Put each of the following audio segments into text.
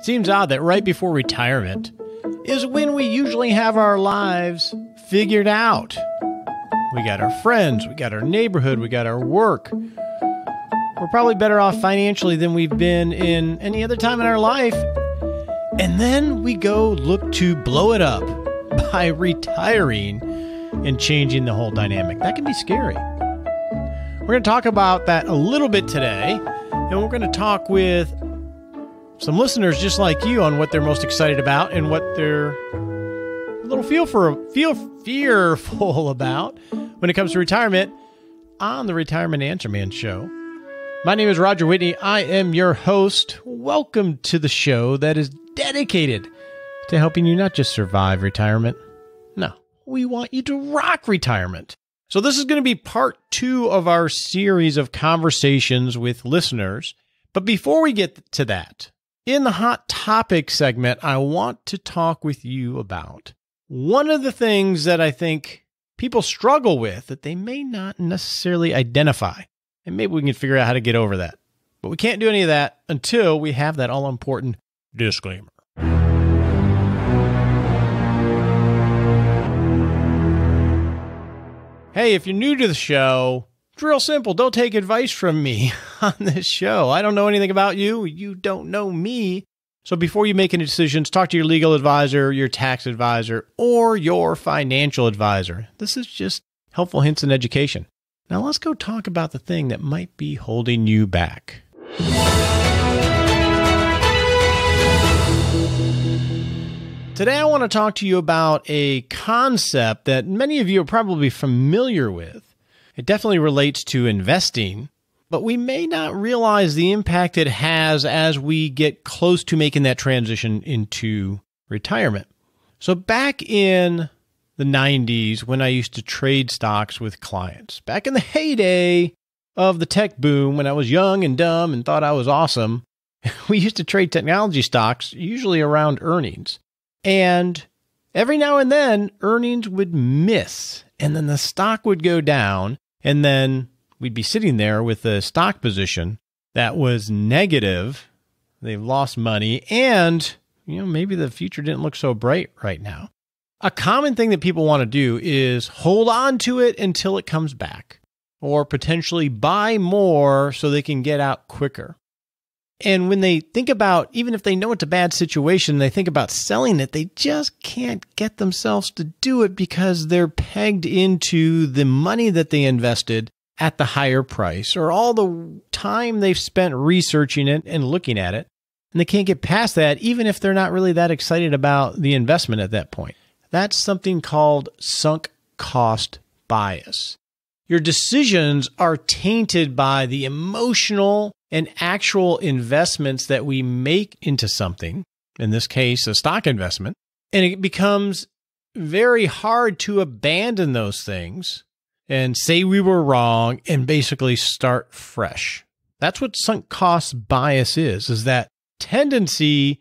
Seems odd that right before retirement is when we usually have our lives figured out. We got our friends, we got our neighborhood, we got our work. We're probably better off financially than we've been in any other time in our life. And then we go look to blow it up by retiring and changing the whole dynamic. That can be scary. We're going to talk about that a little bit today, and we're going to talk with some listeners just like you on what they're most excited about and what they're a little fearful about when it comes to retirement on the Retirement Answer Man Show. My name is Roger Whitney. I am your host. Welcome to the show that is dedicated to helping you not just survive retirement. No, we want you to rock retirement. So this is going to be part 2 of our series of conversations with listeners. But before we get to that, in the Hot Topic segment, I want to talk with you about one of the things that I think people struggle with that they may not necessarily identify. And maybe we can figure out how to get over that. But we can't do any of that until we have that all-important disclaimer. Hey, if you're new to the show, it's real simple. Don't take advice from me on this show. I don't know anything about you. You don't know me. So before you make any decisions, talk to your legal advisor, your tax advisor, or your financial advisor. This is just helpful hints and education. Now let's go talk about the thing that might be holding you back. Today I want to talk to you about a concept that many of you are probably familiar with. It definitely relates to investing, but we may not realize the impact it has as we get close to making that transition into retirement. So back in the 90s, when I used to trade stocks with clients, back in the heyday of the tech boom, when I was young and dumb and thought I was awesome, we used to trade technology stocks, usually around earnings. And every now and then, earnings would miss, and then the stock would go down, and then we'd be sitting there with a stock position that was negative. They've lost money, and maybe the future didn't look so bright right now. A common thing that people want to do is hold on to it until it comes back, or potentially buy more so they can get out quicker. And when they think about, even if they know it's a bad situation, they think about selling it, they just can't get themselves to do it because they're pegged into the money that they invested at the higher price or all the time they've spent researching it and looking at it. And they can't get past that, even if they're not really that excited about the investment at that point. That's something called sunk cost bias. Your decisions are tainted by the emotional and actual investments that we make into something, in this case, a stock investment, and it becomes very hard to abandon those things and say we were wrong and basically start fresh. That's what sunk cost bias is that tendency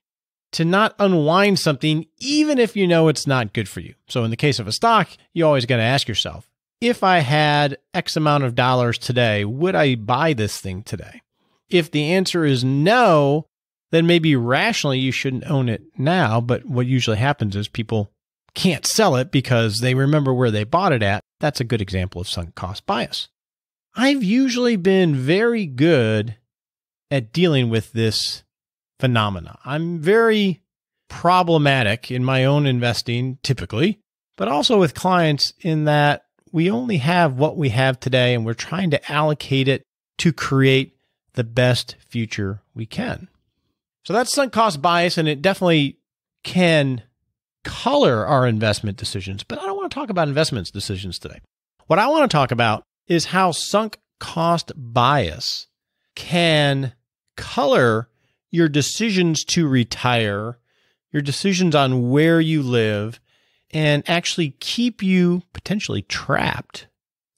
to not unwind something even if you know it's not good for you. So in the case of a stock, you always got to ask yourself, if I had X amount of dollars today, would I buy this thing today? If the answer is no, then maybe rationally you shouldn't own it now. But what usually happens is people can't sell it because they remember where they bought it at. That's a good example of sunk cost bias. I've usually been very good at dealing with this phenomena. I'm very problematic in my own investing typically, but also with clients in that we only have what we have today and we're trying to allocate it to create the best future we can. So that's sunk cost bias, and it definitely can color our investment decisions. But I don't want to talk about investment decisions today. What I want to talk about is how sunk cost bias can color your decisions to retire, your decisions on where you live, and actually keep you potentially trapped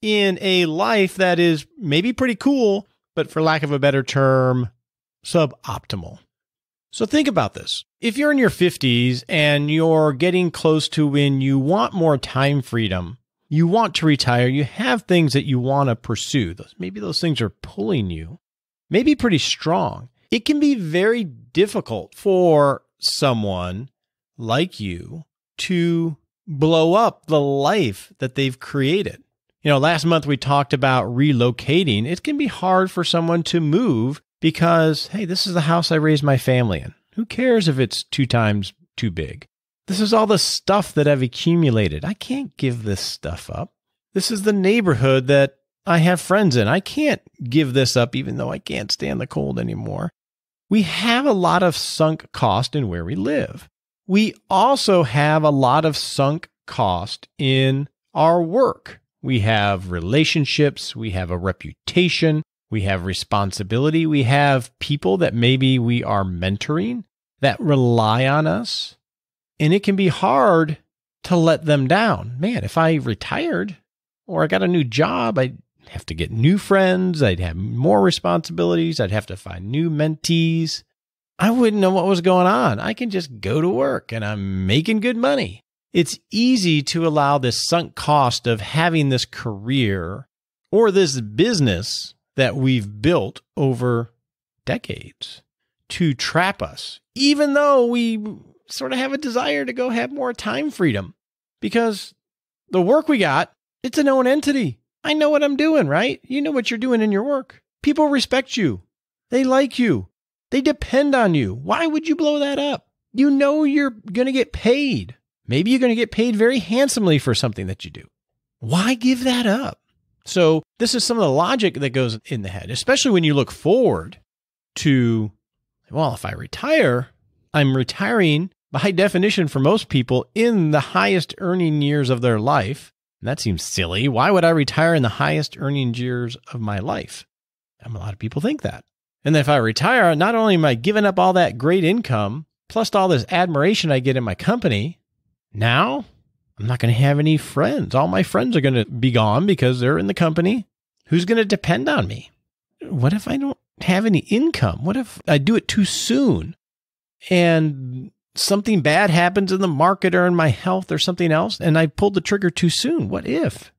in a life that is maybe pretty cool, but for lack of a better term, suboptimal. So think about this. If you're in your 50s and you're getting close to when you want more time freedom, you want to retire, you have things that you want to pursue. Maybe those things are pulling you, maybe pretty strong. it can be very difficult for someone like you to blow up the life that they've created. Last month we talked about relocating. It can be hard for someone to move because, hey, this is the house I raised my family in. Who cares if it's 2 times too big? This is all the stuff that I've accumulated. I can't give this stuff up. This is the neighborhood that I have friends in. I can't give this up even though I can't stand the cold anymore. We have a lot of sunk cost in where we live. We also have a lot of sunk cost in our work. We have relationships, we have a reputation, we have responsibility, we have people that maybe we are mentoring that rely on us. And it can be hard to let them down. Man, if I retired or I got a new job, I'd have to get new friends, I'd have more responsibilities, I'd have to find new mentees. I wouldn't know what was going on. I can just go to work and I'm making good money. It's easy to allow this sunk cost of having this career or this business that we've built over decades to trap us, even though we sort of have a desire to go have more time freedom. Because the work we got, it's a known entity. I know what I'm doing, right? You know what you're doing in your work. People respect you. They like you. They depend on you. Why would you blow that up? You know you're going to get paid. Maybe you're going to get paid very handsomely for something that you do. Why give that up? So this is some of the logic that goes in the head, especially when you look forward to, well, if I retire, I'm retiring by definition for most people in the highest earning years of their life. And that seems silly. Why would I retire in the highest earning years of my life? A lot of people think that. And then if I retire, not only am I giving up all that great income, plus all this admiration I get in my company, now I'm not going to have any friends. All my friends are going to be gone because they're in the company. Who's going to depend on me? What if I don't have any income? What if I do it too soon and something bad happens in the market or in my health or something else and I pulled the trigger too soon? What if?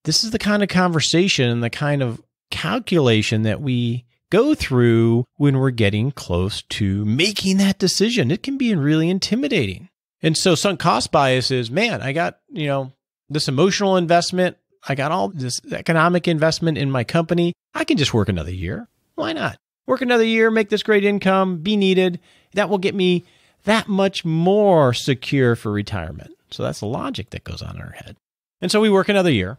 This is the kind of conversation and the kind of calculation that we go through when we're getting close to making that decision. It can be really intimidating. And so sunk cost bias is, man, I got, this emotional investment. I got all this economic investment in my company. I can just work another year. Why not? Work another year, make this great income, be needed. That will get me that much more secure for retirement. So that's the logic that goes on in our head. And so we work another year.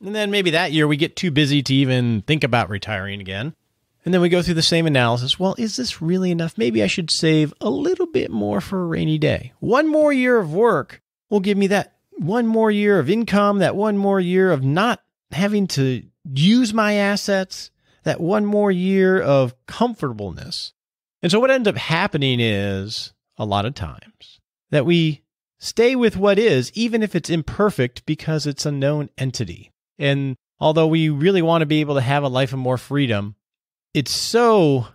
And then maybe that year we get too busy to even think about retiring again. And then we go through the same analysis. Well, is this really enough? Maybe I should save a little bit more for a rainy day. One more year of work will give me that one more year of income, that one more year of not having to use my assets, that one more year of comfortableness. And so what ends up happening is a lot of times that we stay with what is, even if it's imperfect, because it's a known entity. And although we really want to be able to have a life of more freedom, it's so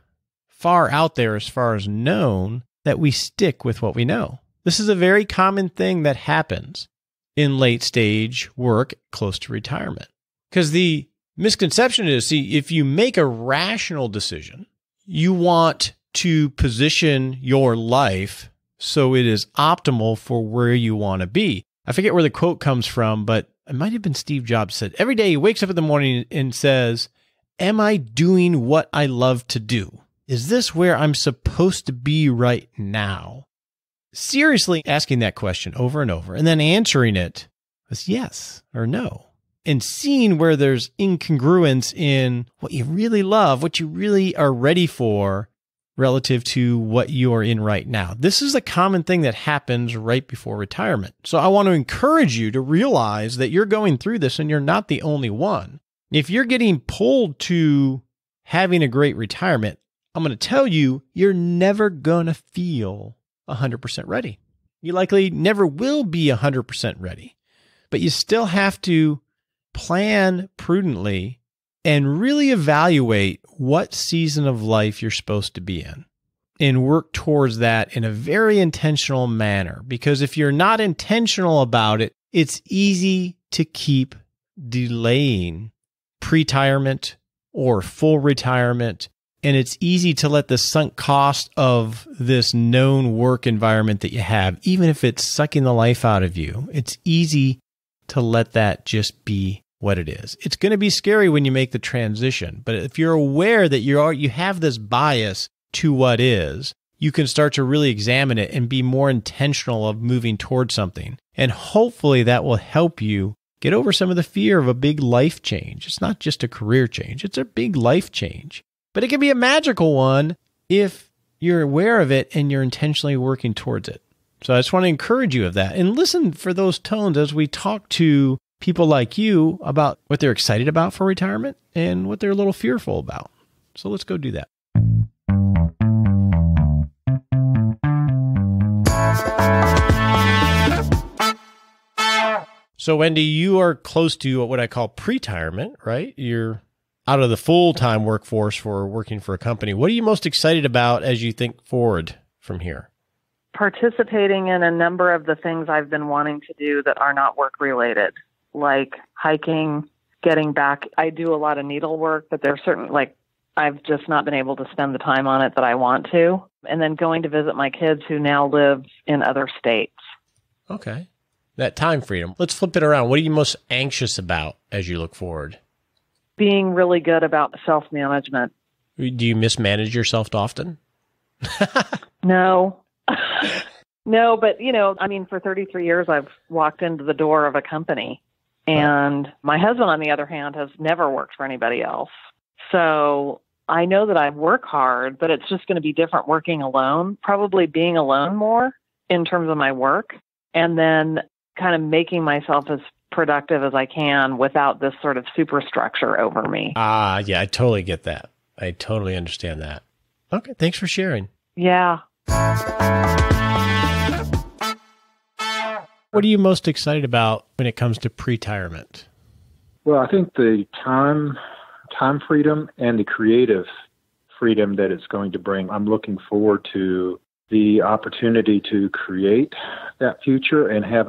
far out there as far as known that we stick with what we know. This is a very common thing that happens in late stage work close to retirement. Because the misconception is, if you make a rational decision, you want to position your life so it is optimal for where you want to be. I forget where the quote comes from, but it might have been Steve Jobs said, every day he wakes up in the morning and says, am I doing what I love to do? Is this where I'm supposed to be right now? Seriously asking that question over and over and then answering it with yes or no. And seeing where there's incongruence in what you really love, what you really are ready for relative to what you are in right now. This is a common thing that happens right before retirement. So I want to encourage you to realize that you're going through this and you're not the only one. If you're getting pulled to having a great retirement, I'm going to tell you, you're never going to feel 100% ready. You likely never will be 100% ready, but you still have to plan prudently and really evaluate what season of life you're supposed to be in and work towards that in a very intentional manner. Because if you're not intentional about it, it's easy to keep delaying pretirement or full retirement And it's easy to let the sunk cost of this known work environment that you have, even if it's sucking the life out of you, it's easy to let that just be what it is. It's going to be scary when you make the transition, but if you're aware that you have this bias to what is, you can start to really examine it and be more intentional of moving towards something. And hopefully that will help you get over some of the fear of a big life change. It's not just a career change, it's a big life change. But it can be a magical one if you're aware of it and you're intentionally working towards it. So I just want to encourage you of that. And listen for those tones as we talk to people like you about what they're excited about for retirement and what they're a little fearful about. So let's go do that. So Wendy, you are close to what I call pretirement, right? You're out of the full-time workforce for working for a company. What are you most excited about as you think forward from here? Participating in a number of the things I've been wanting to do that are not work-related, like hiking, getting back. I do a lot of needlework, but there's certain, I've just not been able to spend the time on it that I want to. And then going to visit my kids who now live in other states. Okay. That time freedom. Let's flip it around. What are you most anxious about as you look forward? Being really good about self-management. Do you mismanage yourself often? No. No, but, for 33 years, I've walked into the door of a company. And my husband, on the other hand, has never worked for anybody else. So I know that I work hard, but it's just going to be different working alone, probably being alone more in terms of my work, and then kind of making myself as productive as I can without this sort of superstructure over me. Yeah, I totally get that. I totally understand that. Okay, thanks for sharing. Yeah. What are you most excited about when it comes to pretirement? Well, I think the time freedom and the creative freedom that it's going to bring. I'm looking forward to the opportunity to create that future and have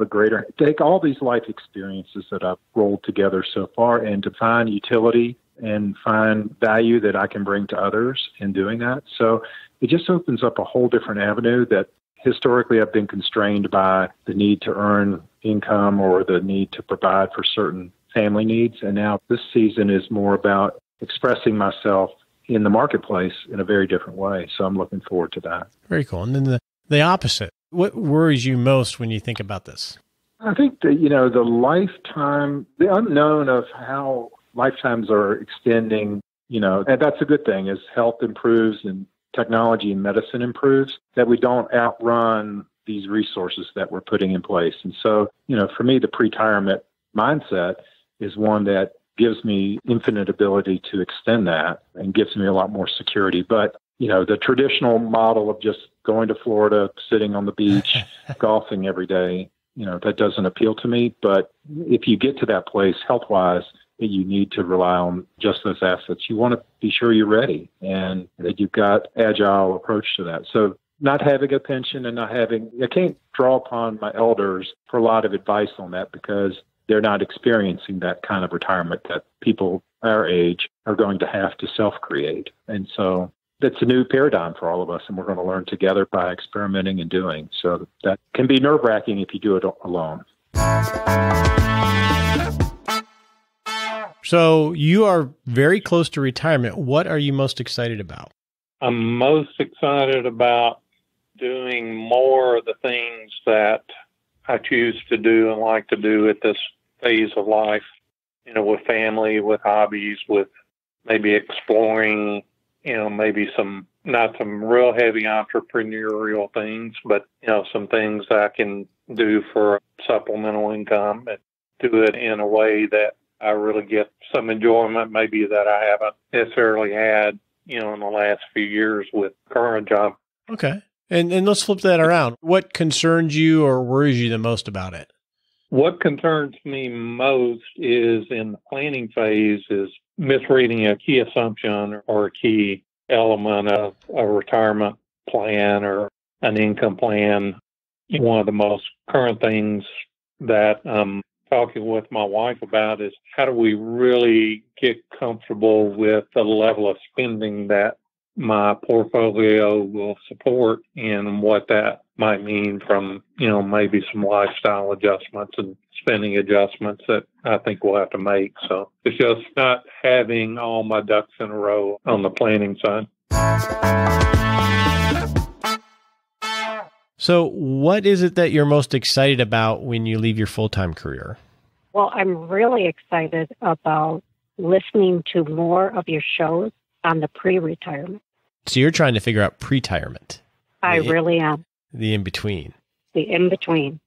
take all these life experiences that I've rolled together so far and to find utility and find value that I can bring to others in doing that. So it just opens up a whole different avenue that historically I've been constrained by the need to earn income or the need to provide for certain family needs. And now this season is more about expressing myself in the marketplace in a very different way. So I'm looking forward to that. Very cool. And then the opposite. What worries you most when you think about this? I think that, the lifetime, the unknown of how lifetimes are extending, and that's a good thing as health improves and technology and medicine improves, that we don't outrun these resources that we're putting in place. And so, for me, the pretirement mindset is one that gives me infinite ability to extend that and gives me a lot more security. But, the traditional model of just going to Florida, sitting on the beach, golfing every day, that doesn't appeal to me. But if you get to that place health-wise, that you need to rely on just those assets, you want to be sure you're ready and that you've got agile approach to that. So not having a pension and I can't draw upon my elders for a lot of advice on that because they're not experiencing that kind of retirement that people our age are going to have to self-create. And so that's a new paradigm for all of us, and we're going to learn together by experimenting and doing. So that can be nerve-wracking if you do it alone. So you are very close to retirement. What are you most excited about? I'm most excited about doing more of the things that I choose to do and like to do at this phase of life, with family, with hobbies, with maybe exploring, maybe not some real heavy entrepreneurial things, but, some things I can do for supplemental income and do it in a way that I really get some enjoyment, maybe that I haven't necessarily had, in the last few years with current job. Okay. And let's flip that around. What concerns you or worries you the most about it? What concerns me most is in the planning phase is misreading a key assumption or a key element of a retirement plan or an income plan. One of the most current things that I'm talking with my wife about is how do we really get comfortable with the level of spending that my portfolio will support and what that might mean from, maybe some lifestyle adjustments and spending adjustments that I think we'll have to make. So it's just not having all my ducks in a row on the planning side. So what is it that you're most excited about when you leave your full-time career? Well, I'm really excited about listening to more of your shows on the pre-retirement. So you're trying to figure out pretirement. I really am. The in-between. The in-between.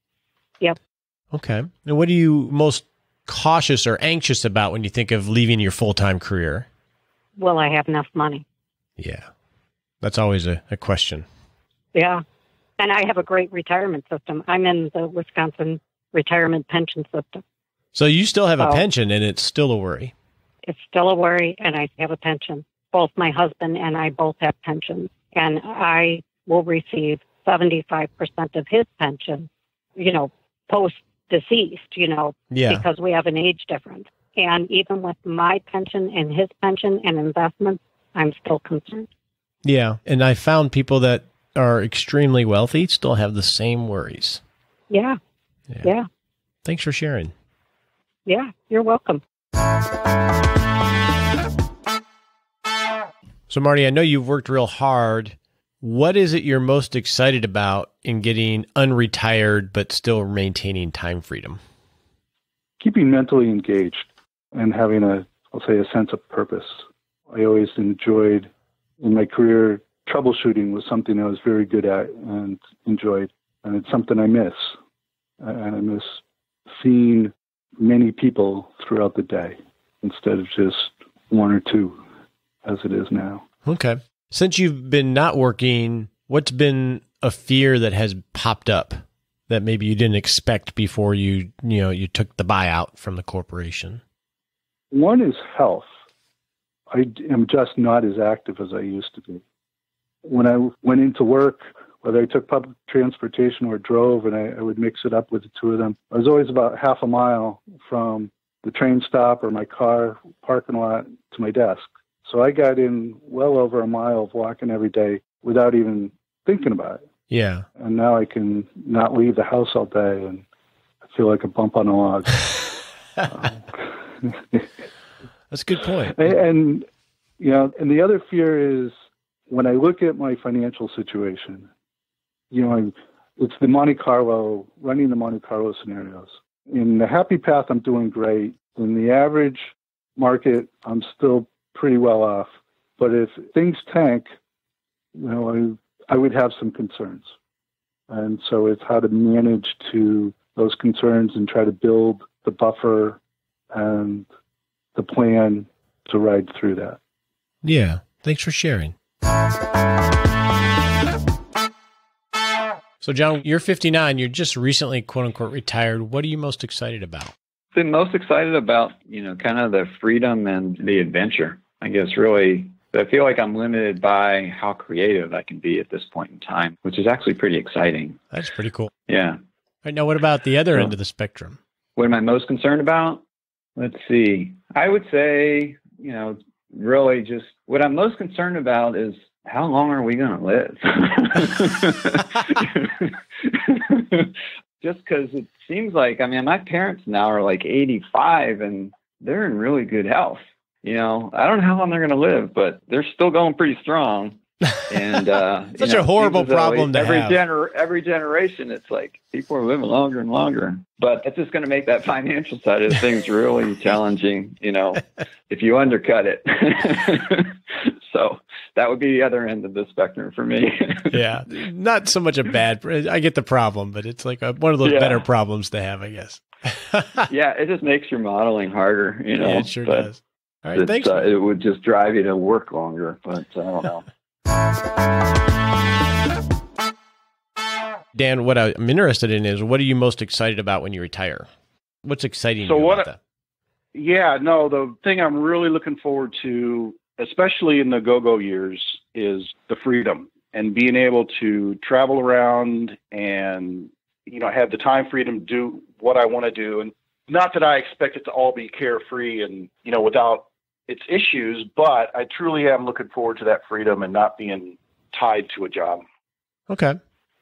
Yep. Okay. And what are you most cautious or anxious about when you think of leaving your full-time career? Will I have enough money? Yeah. That's always a question. Yeah. And I have a great retirement system. I'm in the Wisconsin retirement pension system. So you still have a pension, and it's still a worry. It's still a worry, and I have a pension. Both my husband and I both have pensions, and I will receive 75% of his pension, post-deceased, because we have an age difference. And even with my pension and his pension and investments, I'm still concerned. Yeah, and I found people that are extremely wealthy still have the same worries. Yeah. Thanks for sharing. Yeah, you're welcome. So, Marty, I know you've worked real hard. What is it you're most excited about in getting unretired but still maintaining time freedom? Keeping mentally engaged and having a sense of purpose. I always enjoyed in my career, troubleshooting was something I was very good at and enjoyed. And it's something I miss. And I miss seeing many people throughout the day instead of just one or two as it is now. Okay. Since you've been not working, what's been a fear that has popped up that maybe you didn't expect before you took the buyout from the corporation? One is health. I am just not as active as I used to be. When I went into work, whether I took public transportation or drove, and I would mix it up with the two of them, I was always about half a mile from the train stop or my car parking lot to my desk. So I got in well over a mile of walking every day without even thinking about it. Yeah. And now I can not leave the house all day, and I feel like a bump on a log. That's a good point. And the other fear is when I look at my financial situation, it's the Monte Carlo, running the Monte Carlo scenarios. In the happy path, I'm doing great. In the average market, I'm still pretty well off. But if things tank, I would have some concerns. And so it's how to manage to those concerns and try to build the buffer and the plan to ride through that. Yeah. Thanks for sharing. So, John, you're 59. You're just recently, quote unquote, retired. What are you most excited about? Been most excited about, kind of the freedom and the adventure. I guess really, I feel like I'm limited by how creative I can be at this point in time, which is actually pretty exciting. That's pretty cool. Yeah. Right now, what about the other end of the spectrum? What am I most concerned about? Let's see. I would say, really just what I'm most concerned about is how long are we going to live? Just because it seems like, my parents now are like 85 and they're in really good health. I don't know how long they're going to live, but they're still going pretty strong. And such a horrible problem to have. Every generation, it's like people are living longer and longer. But that's just going to make that financial side of things really challenging, if you undercut it. So that would be the other end of the spectrum for me. Yeah, not so much a bad. I get the problem, but it's like one of those better problems to have, I guess. Yeah, it just makes your modeling harder, Yeah, it sure does. All right, thanks. It would just drive you to work longer, but I don't know. Dan, what I'm interested in is what are you most excited about when you retire? What's exciting you about that? Yeah, no, the thing I'm really looking forward to, especially in the go-go years, is the freedom and being able to travel around and, have the time freedom to do what I want to do. And not that I expect it to all be carefree and, without its issues, but I truly am looking forward to that freedom and not being tied to a job. Okay.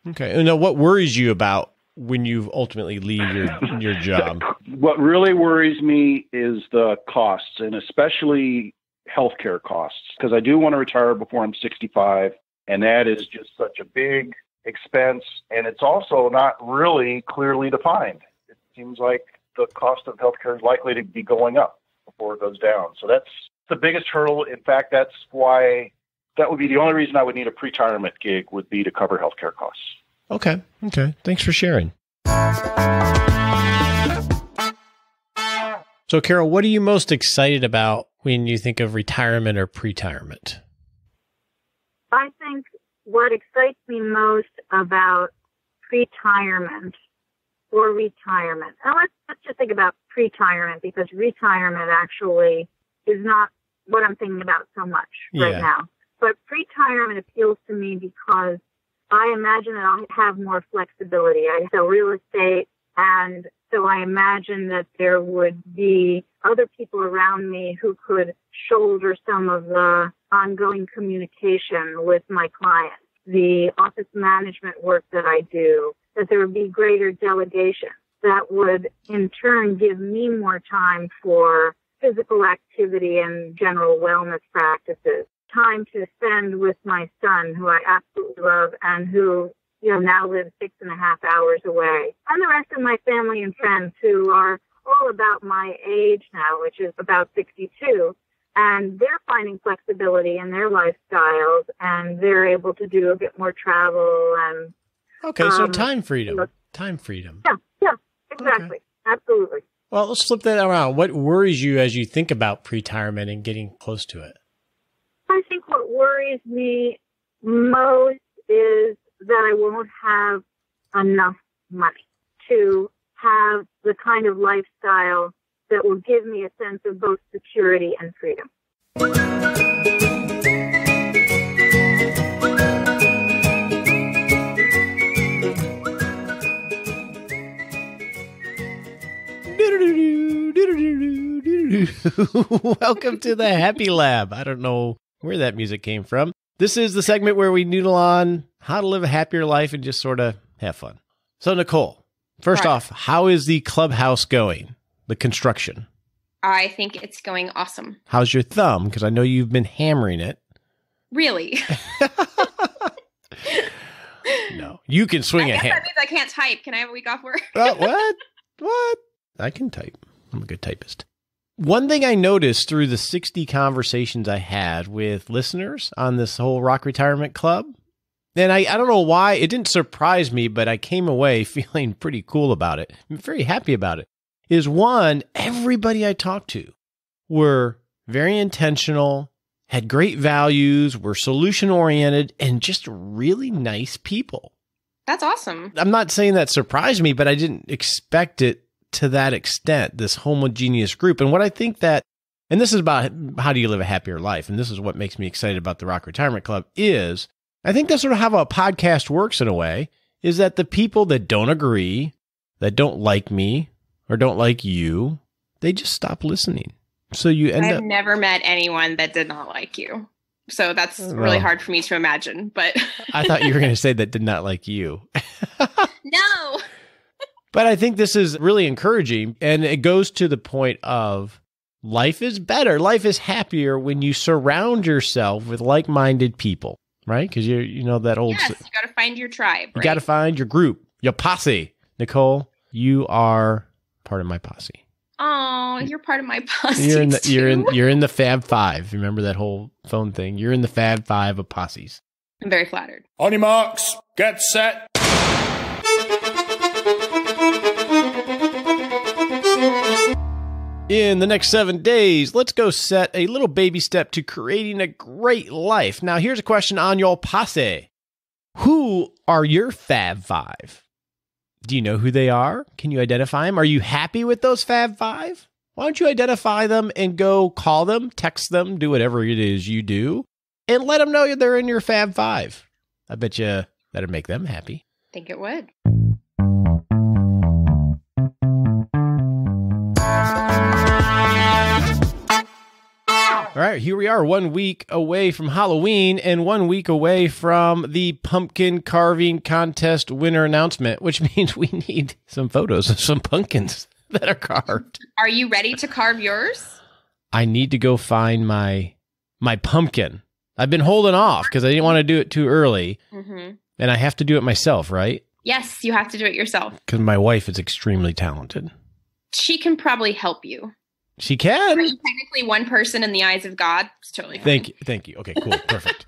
And now what worries you about when you ultimately leave your job? What really worries me is the costs, and especially healthcare costs, because I do want to retire before I'm 65, and that is just such a big expense, and it's also not really clearly defined. It seems like the cost of healthcare is likely to be going up before it goes down. So that's the biggest hurdle. In fact, that's why that would be the only reason I would need a pre-retirement gig, would be to cover healthcare costs. Okay. Thanks for sharing. So, Carol, what are you most excited about when you think of retirement or pre-retirement? I think what excites me most about pre-retirement or retirement, and let's just think about pre-retirement, because retirement actually is not what I'm thinking about so much right now. But pre-retirement appeals to me because I imagine that I'll have more flexibility. I sell real estate, and so I imagine that there would be other people around me who could shoulder some of the ongoing communication with my clients, the office management work that I do, that there would be greater delegation. That would, in turn, give me more time for physical activity and general wellness practices, time to spend with my son, who I absolutely love and who, now lives 6.5 hours away, and the rest of my family and friends who are all about my age now, which is about 62, and they're finding flexibility in their lifestyles, and they're able to do a bit more travel and so time freedom. Time freedom. Yeah, exactly. Okay. Absolutely. Well, let's flip that around. What worries you as you think about pre-retirement and getting close to it? I think what worries me most is that I won't have enough money to have the kind of lifestyle that will give me a sense of both security and freedom. Welcome to the Happy Lab. I don't know where that music came from. This is the segment where we noodle on how to live a happier life and just sort of have fun. So, Nicole, first off, how is the clubhouse going, the construction? I think it's going awesome. How's your thumb? Because I know you've been hammering it. Really? No, you can swing a hammer. That means I can't type. Can I have a week off work? What? I can type. I'm a good typist. One thing I noticed through the 60 conversations I had with listeners on this whole Rock Retirement Club, and I don't know why, it didn't surprise me, but I came away feeling pretty cool about it. I'm very happy about it. Is one, everybody I talked to were very intentional, had great values, were solution-oriented, and just really nice people. That's awesome. I'm not saying that surprised me, but I didn't expect it to that extent, this homogeneous group. And what I think that, and this is about how do you live a happier life, and this is what makes me excited about the Rock Retirement Club, is I think that's sort of how a podcast works in a way, is that the people that don't agree, that don't like me, or don't like you, they just stop listening. So you end up... I've never met anyone that did not like you. So that's really hard for me to imagine, but... I thought you were going to say that did not like you. No! But I think this is really encouraging, and it goes to the point of life is better, life is happier when you surround yourself with like-minded people, right? Because you know that old... Yes, you got to find your tribe, right? You got to find your group, your posse. Nicole, you are part of my posse. Oh, you're part of my posse. You're in the Fab Five. Remember that whole phone thing? You're in the Fab Five of posses. I'm very flattered. On your marks, get set. In the next 7 days, let's go set a little baby step to creating a great life. Now, here's a question on your posse. Who are your Fab Five? Do you know who they are? Can you identify them? Are you happy with those Fab Five? Why don't you identify them and go call them, text them, do whatever it is you do, and let them know they're in your Fab Five. I bet you that'd make them happy. I think it would. All right, here we are 1 week away from Halloween and 1 week away from the pumpkin carving contest winner announcement, which means we need some photos of some pumpkins that are carved. Are you ready to carve yours? I need to go find my pumpkin. I've been holding off because I didn't want to do it too early. Mm-hmm. And I have to do it myself, right? Yes, you have to do it yourself. Because my wife is extremely talented. She can probably help you. She can. Are you technically one person in the eyes of God? It's totally fine. Thank you. Okay, cool. Perfect.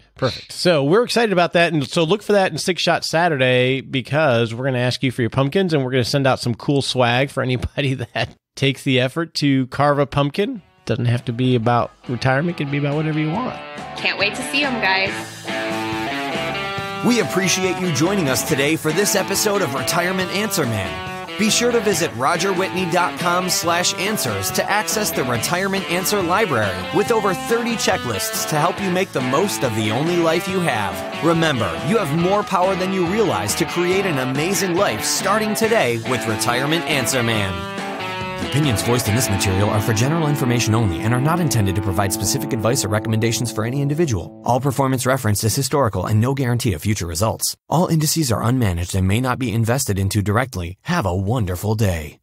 So we're excited about that. And so look for that in Six Shot Saturday, because we're going to ask you for your pumpkins, and we're going to send out some cool swag for anybody that takes the effort to carve a pumpkin. Doesn't have to be about retirement. It can be about whatever you want. Can't wait to see them, guys. We appreciate you joining us today for this episode of Retirement Answer Man. Be sure to visit rogerwhitney.com/answers to access the Retirement Answer Library with over 30 checklists to help you make the most of the only life you have. Remember, you have more power than you realize to create an amazing life starting today with Retirement Answer Man. The opinions voiced in this material are for general information only and are not intended to provide specific advice or recommendations for any individual. All performance referenced is historical and no guarantee of future results. All indices are unmanaged and may not be invested into directly. Have a wonderful day.